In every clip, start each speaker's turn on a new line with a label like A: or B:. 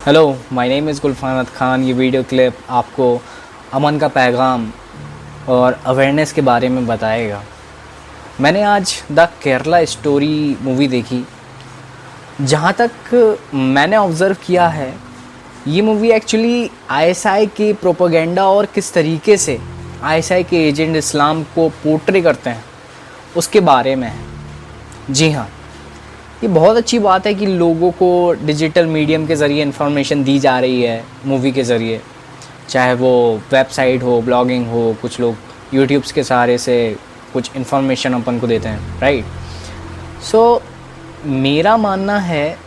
A: Hello, my name is Gulfan Ahmed Khan. ये video clip आपको अमन का पैगाम और अवेयरनेस के बारे में बताएगा। मैंने आज द केरला स्टोरी मूवी देखी। जहाँ तक मैंने ऑब्ज़र्व किया है, ये मूवी एक्चुअली आईएसआई के प्रोपेगेंडा और किस तरीके से आईएसआई के एजेंट इस्लाम को पोर्ट्रे करते हैं उसके बारे में है। जी हाँ, ये बहुत अच्छी बात है कि लोगों को डिजिटल मीडियम के ज़रिए इन्फॉर्मेशन दी जा रही है मूवी के ज़रिए, चाहे वो वेबसाइट हो, ब्लॉगिंग हो। कुछ लोग यूट्यूब्स के सहारे से कुछ इन्फॉर्मेशन अपन को देते हैं, राइट। सो मेरा मानना है,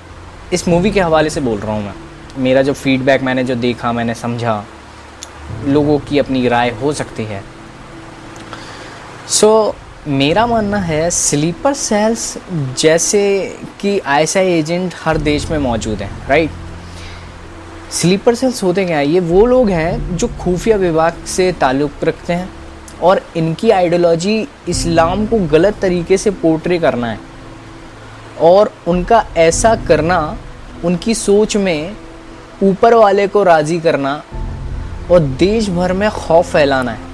A: इस मूवी के हवाले से बोल रहा हूँ मैं, मेरा जो फीडबैक, मैंने जो देखा, मैंने समझा, लोगों की अपनी राय हो सकती है। सो मेरा मानना है, स्लीपर सेल्स जैसे कि आईएसआई एजेंट हर देश में मौजूद हैं, राइट। स्लीपर सेल्स होते क्या हैं? ये वो लोग हैं जो खुफिया विभाग से ताल्लुक़ रखते हैं और इनकी आइडियोलॉजी इस्लाम को गलत तरीके से पोर्ट्रे करना है और उनका ऐसा करना, उनकी सोच में ऊपर वाले को राज़ी करना और देश भर में खौफ फैलाना है।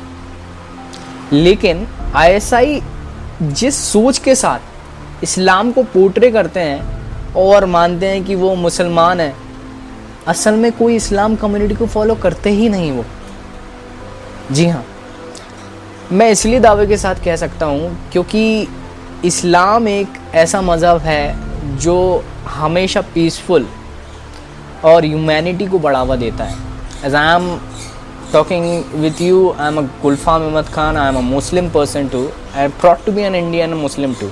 A: लेकिन आईएसआई जिस सोच के साथ इस्लाम को पोर्ट्रे करते हैं और मानते हैं कि वो मुसलमान है, असल में कोई इस्लाम कम्युनिटी को फॉलो करते ही नहीं वो। जी हाँ, मैं इसलिए दावे के साथ कह सकता हूँ क्योंकि इस्लाम एक ऐसा मज़हब है जो हमेशा पीसफुल और ह्यूमैनिटी को बढ़ावा देता है। As I am talking with you, I am a Gulfam Ahmad Khan. I am a Muslim person too. I am proud to be an Indian Muslim too.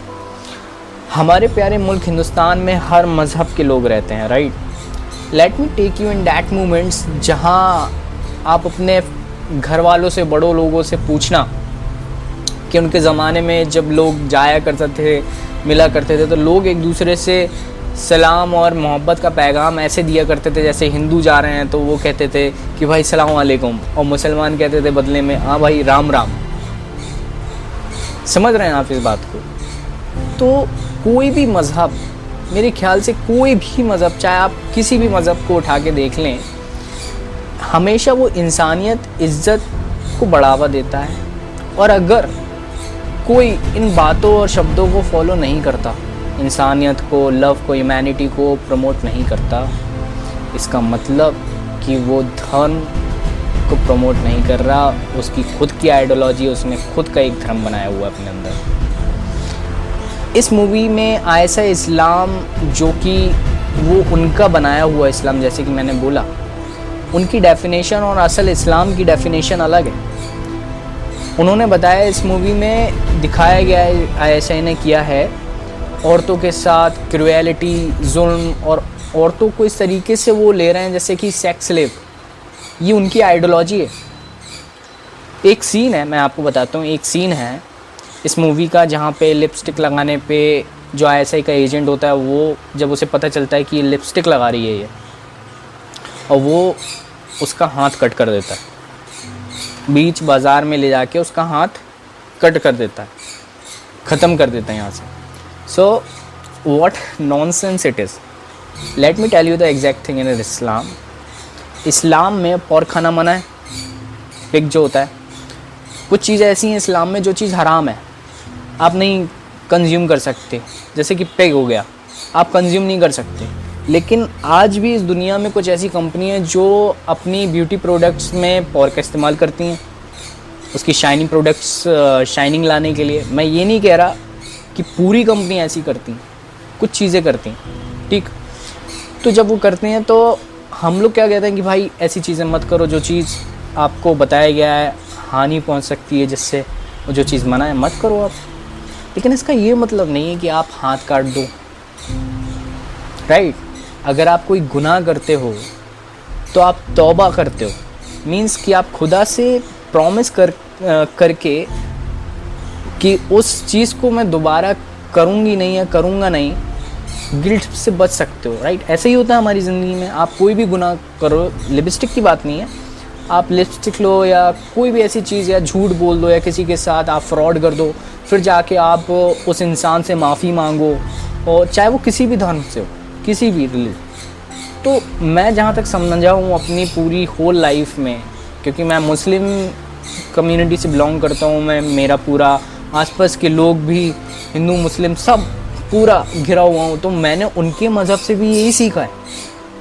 A: हमारे प्यारे मुल्क हिंदुस्तान में हर मज़हब के लोग रहते हैं, right. Let me take you in that moments जहाँ आप अपने घर वालों से, बड़ों लोगों से पूछना कि उनके ज़माने में जब लोग जाया करते थे, मिला करते थे, तो लोग एक दूसरे से सलाम और मोहब्बत का पैगाम ऐसे दिया करते थे जैसे हिंदू जा रहे हैं तो वो कहते थे कि भाई सलाम वालेकुम, और मुसलमान कहते थे बदले में हाँ भाई राम राम। समझ रहे हैं आप इस बात को? तो कोई भी मज़हब, मेरे ख्याल से कोई भी मज़हब, चाहे आप किसी भी मज़हब को उठा के देख लें, हमेशा वो इंसानियत, इज़्ज़त को बढ़ावा देता है। और अगर कोई इन बातों और शब्दों को फॉलो नहीं करता, इंसानियत को, लव को, ह्यूमैनिटी को प्रमोट नहीं करता, इसका मतलब कि वो धर्म को प्रमोट नहीं कर रहा, उसकी खुद की आइडियोलॉजी, उसने खुद का एक धर्म बनाया हुआ अपने अंदर। इस मूवी में आईएसआई इस्लाम, जो कि वो उनका बनाया हुआ इस्लाम, जैसे कि मैंने बोला, उनकी डेफिनेशन और असल इस्लाम की डेफिनेशन अलग है। उन्होंने बताया, इस मूवी में दिखाया गया है, आईएसआई ने किया है, औरतों के साथ क्रूएलिटी, जुल्म, और औरतों को इस तरीके से वो ले रहे हैं जैसे कि सेक्स स्लेव। ये उनकी आइडियोलॉजी है। एक सीन है, मैं आपको बताता हूँ, एक सीन है इस मूवी का जहाँ पे लिपस्टिक लगाने पे जो आईएसआई का एजेंट होता है, वो जब उसे पता चलता है कि ये लिपस्टिक लगा रही है ये, और वो उसका हाथ कट कर देता है, बीच बाज़ार में ले जाके उसका हाथ कट कर देता है, ख़त्म कर देता है यहाँ से। So what nonsense it is. Let me tell you the exact thing in Islam. इस्लाम में पोर्क खाना मना है, पिग जो होता है। कुछ चीज़ें ऐसी हैं इस्लाम में जो चीज़ हराम है, आप नहीं कंज्यूम कर सकते, जैसे कि पिग हो गया, आप कंज्यूम नहीं कर सकते। लेकिन आज भी इस दुनिया में कुछ ऐसी कंपनी हैं जो अपनी ब्यूटी प्रोडक्ट्स में पोर्क का इस्तेमाल करती हैं, उसकी शाइनिंग प्रोडक्ट्स, शाइनिंग लाने के लिए। मैं ये नहीं कह रहा कि पूरी कंपनी ऐसी करती हैं, कुछ चीज़ें करती हैं, ठीक। तो जब वो करते हैं तो हम लोग क्या कहते हैं कि भाई ऐसी चीज़ें मत करो, जो चीज़ आपको बताया गया है हानि पहुंच सकती है, जिससे वो जो चीज़ मना है मत करो आप। लेकिन इसका ये मतलब नहीं है कि आप हाथ काट दो, राइट। अगर आप कोई गुनाह करते हो तो आप तौबा करते हो, मीन्स कि आप खुदा से प्रॉमिस करके कि उस चीज़ को मैं दोबारा करूँगी नहीं या करूँगा नहीं, गिल्ट से बच सकते हो, राइट। ऐसे ही होता है हमारी ज़िंदगी में। आप कोई भी गुनाह करो, लिपस्टिक की बात नहीं है, आप लिपस्टिक लो या कोई भी ऐसी चीज़, या झूठ बोल दो, या किसी के साथ आप फ्रॉड कर दो, फिर जाके आप उस इंसान से माफ़ी मांगो, और चाहे वो किसी भी धर्म से हो, किसी भी रिलीजन, तो मैं जहाँ तक समझा हूँ अपनी पूरी होल लाइफ में, क्योंकि मैं मुस्लिम कम्युनिटी से बिलोंग करता हूँ, मैं मेरा पूरा आसपास के लोग भी हिंदू मुस्लिम सब पूरा घिरा हुआ हूँ, तो मैंने उनके मज़हब से भी यही सीखा है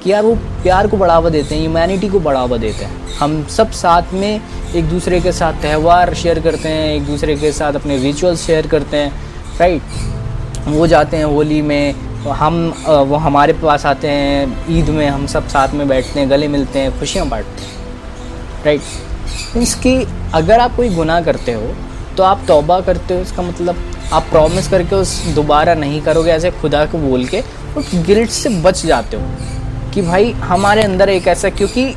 A: कि यार वो प्यार को बढ़ावा देते हैं, ह्यूमैनिटी को बढ़ावा देते हैं। हम सब साथ में एक दूसरे के साथ त्यौहार शेयर करते हैं, एक दूसरे के साथ अपने रिचुअल्स शेयर करते हैं, राइट। वो जाते हैं होली में, वो हमारे पास आते हैं ईद में, हम सब साथ में बैठते हैं, गले मिलते हैं, खुशियाँ बांटते हैं, राइट। इसकी अगर आप कोई गुनाह करते हो तो आप तौबा करते हो, इसका मतलब आप प्रॉमिस करके उस दोबारा नहीं करोगे ऐसे खुदा को बोल के, और गिल्ट से बच जाते हो कि भाई हमारे अंदर एक ऐसा, क्योंकि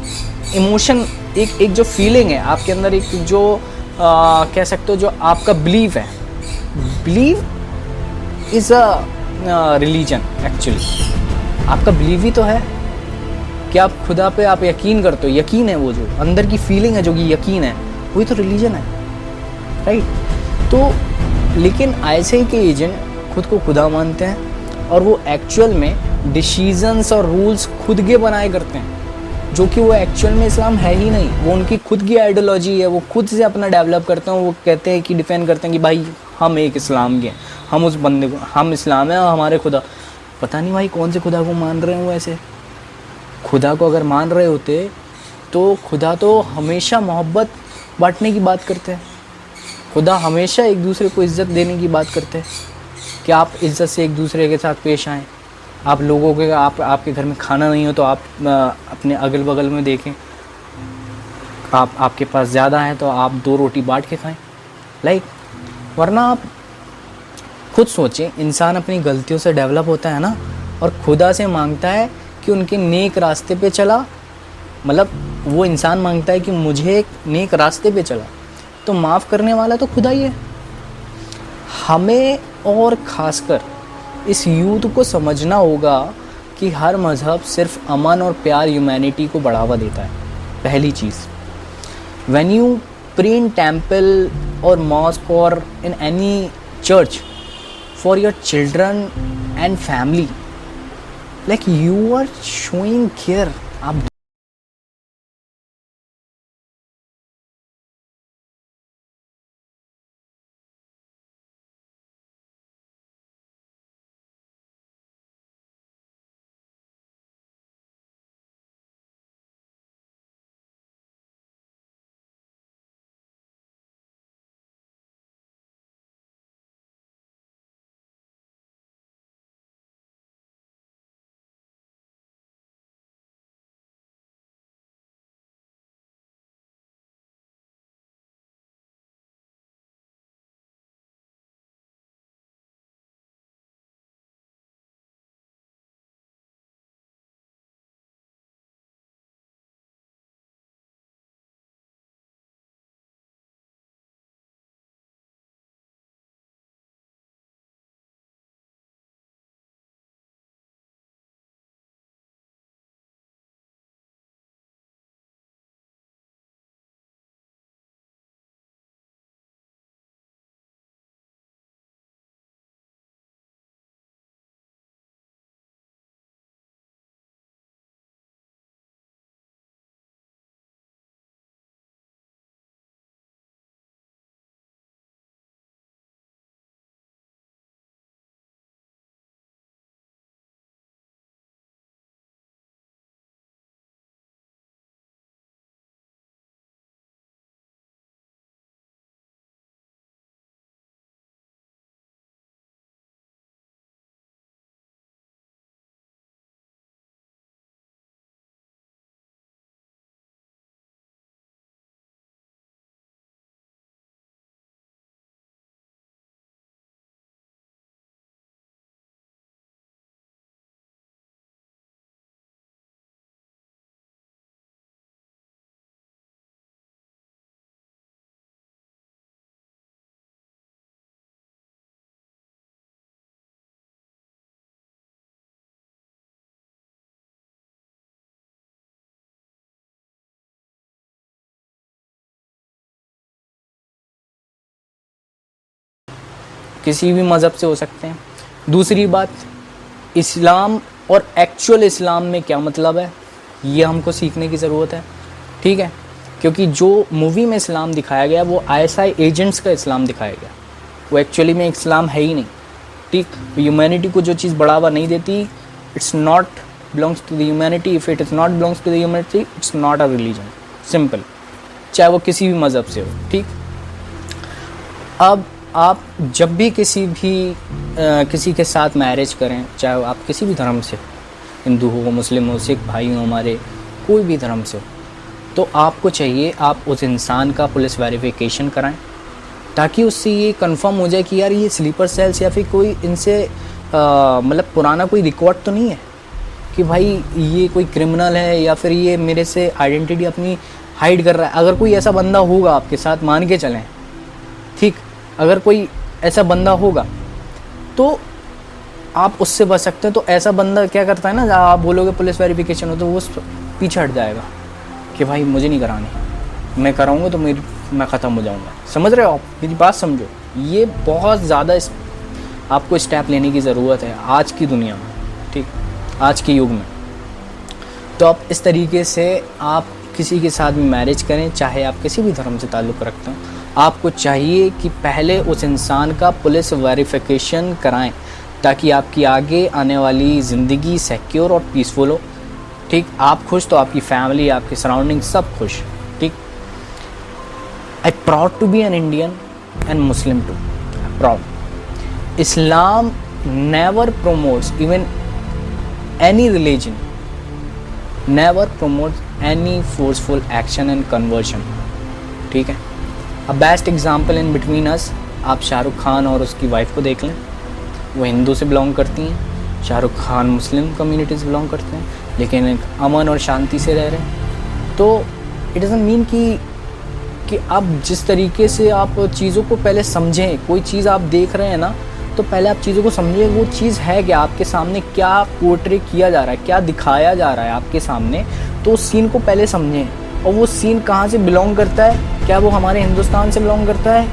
A: इमोशन एक जो फीलिंग है आपके अंदर, एक जो कह सकते हो जो आपका बिलीव है, believe is a religion actually. आपका बिलीव ही तो है कि आप खुदा पे आप यकीन करते हो, यकीन है, वो जो अंदर की फीलिंग है जो कि यकीन है, वही तो रिलीजन है, राइट। तो लेकिन ऐसे ही के एजेंट खुद को खुदा मानते हैं और वो एक्चुअल में डिसीजंस और रूल्स खुद के बनाए करते हैं, जो कि वो एक्चुअल में इस्लाम है ही नहीं। वो उनकी खुद की आइडियोलॉजी है, वो खुद से अपना डेवलप करते हैं। वो कहते हैं कि डिफेंड करते हैं कि भाई हम एक इस्लाम के हैं, हम उस बंदे को, हम इस्लाम है और हमारे खुदा, पता नहीं भाई कौन से खुदा को मान रहे हैं वो। ऐसे खुदा को अगर मान रहे होते तो खुदा तो हमेशा मोहब्बत बांटने की बात करते हैं, खुदा हमेशा एक दूसरे को इज़्ज़त देने की बात करते हैं कि आप इज़्ज़त से एक दूसरे के साथ पेश आएँ। आप लोगों के आपके घर में खाना नहीं हो तो आप अपने अगल बगल में देखें, आपके पास ज़्यादा है तो आप 2 रोटी बांट के खाएं, लाइक। वरना आप खुद सोचें, इंसान अपनी गलतियों से डेवलप होता है ना, और खुदा से मांगता है कि उनके नेक रास्ते पे चला, मतलब वो इंसान मांगता है कि मुझे एक नेक रास्ते पे चला, तो माफ़ करने वाला तो खुदा ही है। हमें और ख़ासकर इस यूथ को समझना होगा कि हर मज़हब सिर्फ अमन और प्यार, ह्यूमैनिटी को बढ़ावा देता है। पहली चीज़, when you pray in temple और मॉस्क और in any church for your children and family, like you are showing care. आप किसी भी मज़हब से हो सकते हैं। दूसरी बात, इस्लाम और एक्चुअल इस्लाम में क्या मतलब है, ये हमको सीखने की ज़रूरत है। ठीक है, क्योंकि जो मूवी में इस्लाम दिखाया गया वो आईएसआई एजेंट्स का इस्लाम दिखाया गया, वो एक्चुअली में इस्लाम है ही नहीं। ठीक, ह्यूमैनिटी को जो चीज़ बढ़ावा नहीं देती, it's not belongs to the humanity. If it is not belongs to the humanity, it's not a religion, simple, चाहे वो किसी भी मज़हब से हो। ठीक, अब आप जब भी किसी के साथ मैरिज करें, चाहे आप किसी भी धर्म से, हिंदू हो, मुस्लिम हो, सिख भाई हो हमारे, कोई भी धर्म से हो, तो आपको चाहिए आप उस इंसान का पुलिस वेरिफिकेशन कराएं, ताकि उससे ये कंफर्म हो जाए कि यार ये स्लीपर सेल्स या फिर कोई इनसे मतलब पुराना कोई रिकॉर्ड तो नहीं है कि भाई ये कोई क्रिमिनल है या फिर ये मेरे से आइडेंटिटी अपनी हाइड कर रहा है। अगर कोई ऐसा बंदा होगा आपके साथ, मान के चलें, ठीक, अगर कोई ऐसा बंदा होगा तो आप उससे बच सकते हैं। तो ऐसा बंदा क्या करता है ना, आप बोलोगे पुलिस वेरिफिकेशन हो तो वो पीछे हट जाएगा कि भाई मुझे नहीं करानी, मैं कराऊंगा तो मैं ख़त्म हो जाऊंगा। समझ रहे हो आप, मेरी बात समझो। ये बहुत ज़्यादा आपको स्टेप लेने की ज़रूरत है आज की दुनिया में, ठीक, आज के युग में। तो आप इस तरीके से आप किसी के साथ भी मैरिज करें, चाहे आप किसी भी धर्म से ताल्लुक़ रखते हो, आपको चाहिए कि पहले उस इंसान का पुलिस वेरिफिकेशन कराएं, ताकि आपकी आगे आने वाली ज़िंदगी सिक्योर और पीसफुल हो। ठीक, आप खुश तो आपकी फैमिली, आपके सराउंडिंग सब खुश। ठीक, I proud to be an Indian and Muslim too, proud. Islam never promotes even any religion, never promotes any forceful action and conversion. ठीक है, a best example in between us, आप शाहरुख खान और उसकी wife को देख लें, वो हिंदू से बिलोंग करती हैं, शाहरुख खान मुस्लिम कम्युनिटी से बिलोंग करते हैं, लेकिन एक अमन और शांति से रह रहे हैं। तो इट डजंट मीन कि आप जिस तरीके से आप चीज़ों को पहले समझें, कोई चीज़ आप देख रहे हैं ना, तो पहले आप चीज़ों को समझें, वो चीज़ है क्या, आपके सामने क्या पोर्ट्रे किया जा रहा है, क्या दिखाया जा रहा है आपके सामने, तो उस सीन को पहले समझें। और वो सीन कहाँ से बिलोंग करता है, क्या वो हमारे हिंदुस्तान से बिलोंग करता है?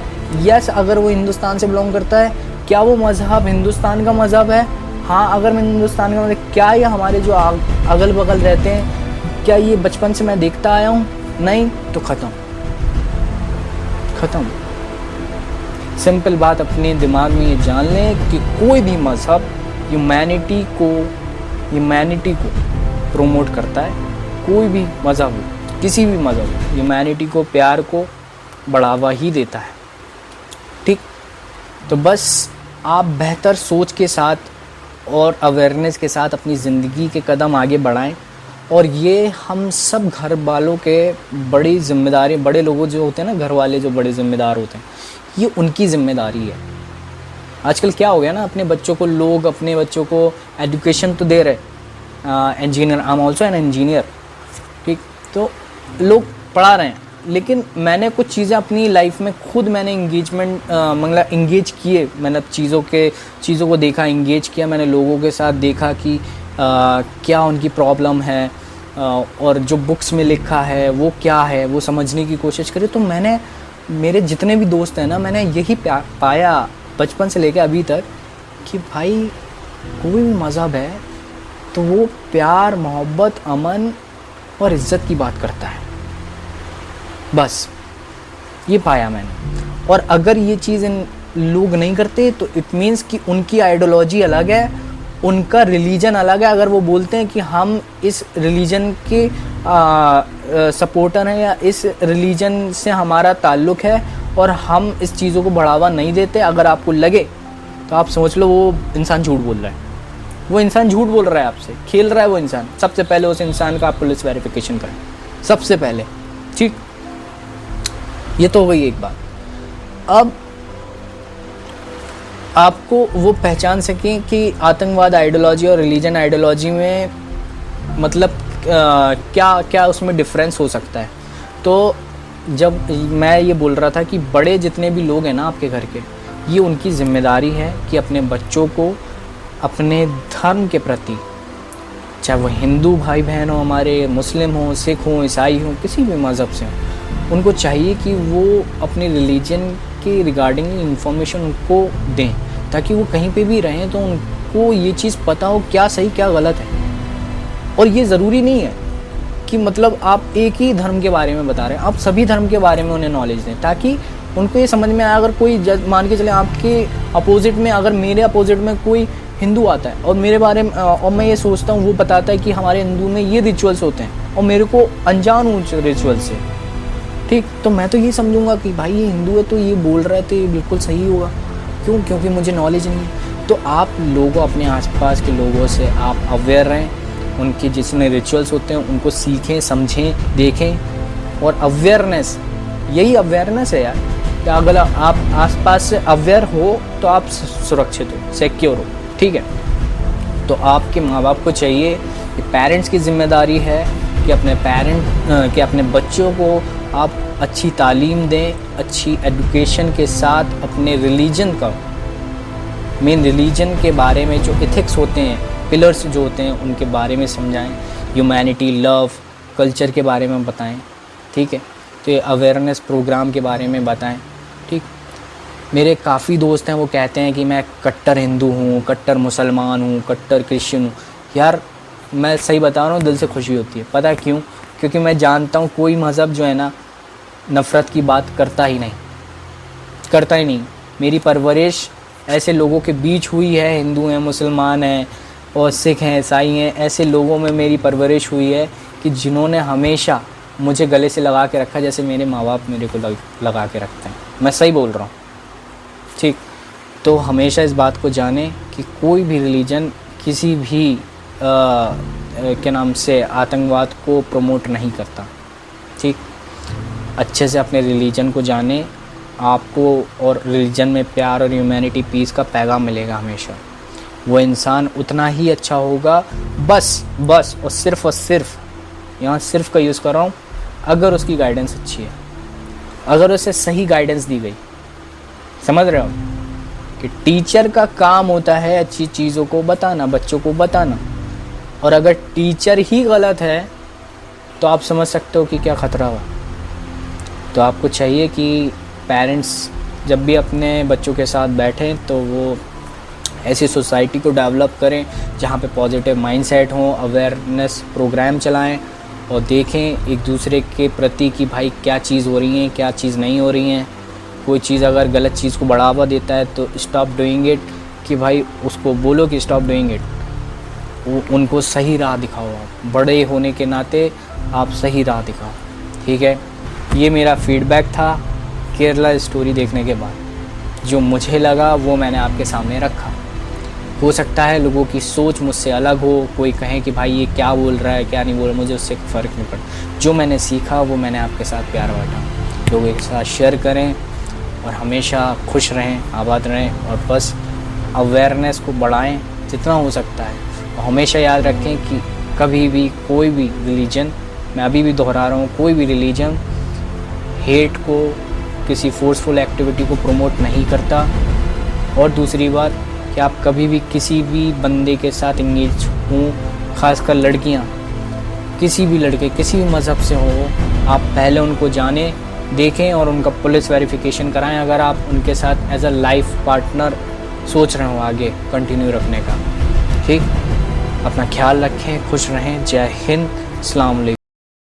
A: यस, अगर वो हिंदुस्तान से बिलोंग करता है, क्या वो मज़हब हिंदुस्तान का मज़हब है? हाँ, अगर मैं हिंदुस्तान का मज़हब, क्या ये हमारे जो अगल बगल रहते हैं, क्या ये बचपन से मैं देखता आया हूँ? नहीं, तो ख़त्म। सिंपल बात अपने दिमाग में ये जान लें कि कोई भी मज़हब ह्यूमैनिटी को प्रोमोट करता है। कोई भी मज़हब हो, किसी भी मज़हब हो, ह्यूमैनिटी को, प्यार को बढ़ावा ही देता है। ठीक, तो बस आप बेहतर सोच के साथ और अवेयरनेस के साथ अपनी ज़िंदगी के कदम आगे बढ़ाएं। और ये हम सब घर वालों के बड़ी जिम्मेदारी, बड़े लोगों जो होते हैं ना, घर वाले जो बड़े ज़िम्मेदार होते हैं, ये उनकी ज़िम्मेदारी है। आजकल क्या हो गया ना, अपने बच्चों को एजुकेशन तो दे रहे, engineer, I am also an engineer, ठीक, तो लोग पढ़ा रहे हैं, लेकिन मैंने कुछ चीज़ें अपनी लाइफ में खुद मैंने इंगेज किए, मैंने चीज़ों को देखा, इंगेज किया, मैंने लोगों के साथ देखा कि क्या उनकी प्रॉब्लम है, और जो बुक्स में लिखा है वो क्या है, वो समझने की कोशिश करी। तो मैंने, मेरे जितने भी दोस्त हैं ना, मैंने यही पाया बचपन से लेकर अभी तक कि भाई कोई भी मज़हब है तो वो प्यार, मोहब्बत, अमन और इज़्ज़त की बात करता है, बस ये पाया मैंने। और अगर ये चीज़ इन लोग नहीं करते तो इट मीन्स कि उनकी आइडियोलॉजी अलग है, उनका रिलीजन अलग है। अगर वो बोलते हैं कि हम इस रिलीजन के सपोर्टर हैं या इस रिलीजन से हमारा ताल्लुक़ है और हम इस चीज़ों को बढ़ावा नहीं देते, अगर आपको लगे तो आप समझ लो वो इंसान झूठ बोल रहा है। वो इंसान झूठ बोल रहा है, आपसे खेल रहा है वो इंसान। सबसे पहले उस इंसान का आप पुलिस वेरिफिकेशन करें, सबसे पहले। ठीक, ये तो हो गई एक बात। अब आपको वो पहचान सकें कि आतंकवाद आइडियोलॉजी और रिलीजन आइडियोलॉजी में मतलब क्या क्या उसमें डिफरेंस हो सकता है। तो जब मैं ये बोल रहा था कि बड़े जितने भी लोग हैं ना आपके घर के, ये उनकी ज़िम्मेदारी है कि अपने बच्चों को अपने धर्म के प्रति, चाहे वो हिंदू भाई बहन हो हमारे, मुस्लिम हो, सिख हो, ईसाई हो, किसी भी मज़हब से हो, उनको चाहिए कि वो अपने रिलीजन के रिगार्डिंग इंफॉर्मेशन उनको दें, ताकि वो कहीं पे भी रहें तो उनको उनको ये चीज़ पता हो क्या सही क्या गलत है। और ये ज़रूरी नहीं है कि मतलब आप एक ही धर्म के बारे में बता रहे हैं, आप सभी धर्म के बारे में उन्हें नॉलेज दें, ताकि उनको ये समझ में आए। अगर कोई मान के चले आपके अपोजिट में, अगर मेरे अपोजिट में कोई हिंदू आता है और मेरे बारे में और मैं ये सोचता हूँ, वो बताता है कि हमारे हिंदू में ये रिचुअल्स होते हैं और मेरे को अनजान हूँ रिचुअल से, ठीक, तो मैं तो ये समझूंगा कि भाई ये हिंदू है तो ये बोल रहा है तो ये बिल्कुल सही होगा। क्यों? क्योंकि मुझे नॉलेज नहीं है। तो आप लोगों, अपने आसपास के लोगों से आप अवेयर रहें, उनके जितने रिचुअल्स होते हैं उनको सीखें, समझें, देखें। और अवेयरनेस, यही अवेयरनेस है यार, कि अगर आप आसपास से अवेयर हो तो आप सुरक्षित हो, सिक्योर हो, ठीक है। तो आपके माँ बाप को चाहिए कि पेरेंट्स की जिम्मेदारी है कि अपने बच्चों को आप अच्छी तालीम दें, अच्छी एजुकेशन के साथ अपने रिलीजन का, मेन रिलीजन के बारे में जो एथिक्स होते हैं, पिलर्स जो होते हैं, उनके बारे में समझाएं, ह्यूमैनिटी, लव, कल्चर के बारे में बताएं, ठीक है। तो ये अवेयरनेस प्रोग्राम के बारे में बताएं, ठीक। मेरे काफ़ी दोस्त हैं, वो कहते हैं कि मैं कट्टर हिंदू हूँ, कट्टर मुसलमान हूँ, कट्टर क्रिश्चियन हूँ। यार मैं सही बता रहा हूँ, दिल से खुशी होती है। पता है क्यों? क्योंकि मैं जानता हूँ कोई मज़हब जो है ना नफ़रत की बात करता ही नहीं। मेरी परवरिश ऐसे लोगों के बीच हुई है, हिंदू हैं, मुसलमान हैं और सिख हैं, ईसाई हैं, ऐसे लोगों में मेरी परवरिश हुई है कि जिन्होंने हमेशा मुझे गले से लगा के रखा, जैसे मेरे माँ बाप मेरे को लगा के रखते हैं। मैं सही बोल रहा हूँ, ठीक। तो हमेशा इस बात को जानें कि कोई भी रिलीजन किसी भी के नाम से आतंकवाद को प्रमोट नहीं करता, ठीक। अच्छे से अपने रिलीजन को जानें, आपको और रिलीजन में प्यार और ह्यूमैनिटी, पीस का पैगाम मिलेगा हमेशा। वो इंसान उतना ही अच्छा होगा, बस और सिर्फ यहाँ सिर्फ का यूज़ कर रहा हूँ, अगर उसकी गाइडेंस अच्छी है, अगर उसे सही गाइडेंस दी गई। समझ रहे हो कि टीचर का काम होता है अच्छी चीज़ों को बताना, बच्चों को बताना। और अगर टीचर ही गलत है तो आप समझ सकते हो कि क्या ख़तरा हो। तो आपको चाहिए कि पेरेंट्स जब भी अपने बच्चों के साथ बैठें तो वो ऐसी सोसाइटी को डेवलप करें जहाँ पे पॉजिटिव माइंडसेट हो, अवेयरनेस प्रोग्राम चलाएं और देखें एक दूसरे के प्रति कि भाई क्या चीज़ हो रही है, क्या चीज़ नहीं हो रही है। कोई चीज़ अगर गलत चीज़ को बढ़ावा देता है तो स्टॉप डूइंग इट, कि भाई उसको बोलो कि स्टॉप डूइंग इट। उनको सही राह दिखाओ, आप बड़े होने के नाते आप सही राह दिखाओ, ठीक है। ये मेरा फीडबैक था केरला स्टोरी देखने के बाद, जो मुझे लगा वो मैंने आपके सामने रखा। हो सकता है लोगों की सोच मुझसे अलग हो, कोई कहे कि भाई ये क्या बोल रहा है, क्या नहीं बोल रहा, मुझे उससे फ़र्क नहीं पड़ता। जो मैंने सीखा वो मैंने आपके साथ प्यार बांटा। लोगों के साथ शेयर करें और हमेशा खुश रहें, आबाद रहें और बस अवेयरनेस को बढ़ाएं जितना हो सकता है। और हमेशा याद रखें कि कभी भी कोई भी रिलीजन, मैं अभी भी दोहरा रहा हूँ, कोई भी रिलीजन हेट को, किसी फोर्सफुल एक्टिविटी को प्रमोट नहीं करता। और दूसरी बात कि आप कभी भी किसी भी बंदे के साथ इंगेज हों, ख़ासकर लड़कियाँ, किसी भी लड़के किसी भी मज़हब से हो, आप पहले उनको जानें, देखें और उनका पुलिस वेरिफिकेशन कराएं अगर आप उनके साथ एज अ लाइफ पार्टनर सोच रहे हो आगे कंटिन्यू रखने का, ठीक। अपना ख्याल रखें, खुश रहें। जय हिंद, अस्सलाम वालेकुम।